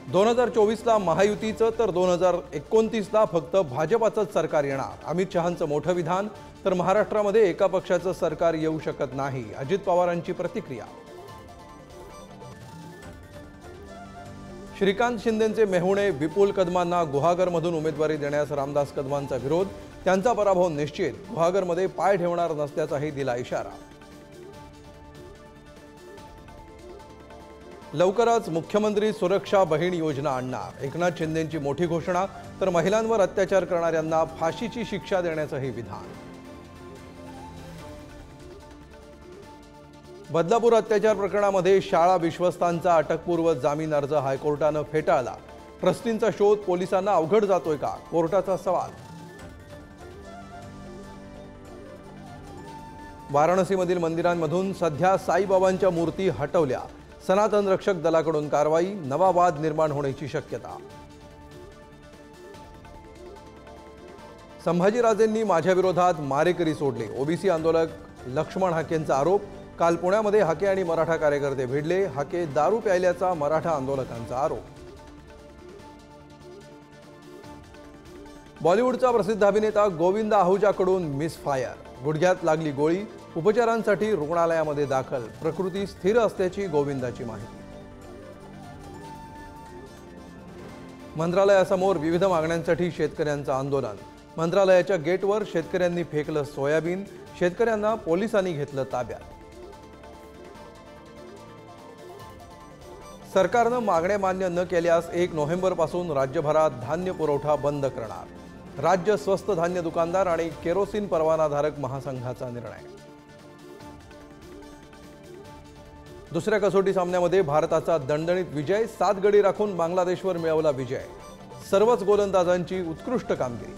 2024ला महायुतीचं तर 2029ला फक्त भाजपाचंच सरकार येणार। अमित शहांचं मोठं विधान। तर महाराष्ट्रामध्ये एका पक्षाचं सरकार येऊ शकत नाही, अजित पवारांची प्रतिक्रिया। श्रीकांत शिंदेंचे मेहुणे विपुल कदमांना गुहागरमधून उमेदवारी देण्यास रामदास कदमांचा विरोध। त्यांचा पराभव निश्चित, गुहागरमध्ये पाय ठेवणार नसल्याचाही दिला इशारा। लवकरच मुख्यमंत्री सुरक्षा बहीण योजना आणणार, एकनाथ शिंदेंची मोठी घोषणा। तर महिलांवर अत्याचार करणाऱ्यांना फाशीची शिक्षा देण्याचंही विधान। बदलापूर अत्याचार प्रकरणामध्ये शाळा विश्वस्तांचा अटकपूर्व जामीन अर्ज हायकोर्टानं फेटाळला। ट्रस्टींचा शोध पोलिसांना अवघड जातोय का, कोर्टाचा सवाल। वाराणसीमधील मंदिरांमधून सध्या साईबाबांच्या मूर्ती हटवल्या। सनातन रक्षक दलाकडून कारवाई, नवा वाद निर्माण होण्याची शक्यता। संभाजीराजेंनी माझ्या विरोधात मारेकरी सोडले, ओबीसी आंदोलक लक्ष्मण हाकेंचा आरोप। काल पुण्यामध्ये हाके आणि मराठा कार्यकर्ते भिडले, हाके दारू प्यायल्याचा मराठा आंदोलकांचा आरोप। बॉलिवूडचा प्रसिद्ध अभिनेता गोविंद आहुजाकडून मिसफायर, गुडघ्यात लागली गोळी, उपचारांसाठी रुग्णालयामध्ये दाखल, प्रकृती स्थिर असल्याची गोविंदाची माहिती। मंत्रालयासमोर विविध मागण्यांसाठी शेतकऱ्यांचं आंदोलन, मंत्रालयाच्या गेटवर शेतकऱ्यांनी फेकलं सोयाबीन, शेतकऱ्यांना पोलिसांनी घेतलं ताब्यात। सरकारनं मागण्या मान्य न केल्यास 1 नोव्हेंबरपासून राज्यभरात धान्य पुरवठा बंद करणार, राज्य स्वस्त धान्य दुकानदार आणि केरोसिन परवानाधारक महासंघाचा निर्णय। दुसऱ्या कसोटी सामन्यामध्ये भारताचा दणदणीत विजय, 7 गडी राखून बांगलादेशवर मिळवला विजय, सर्वच गोलंदाजांची उत्कृष्ट कामगिरी।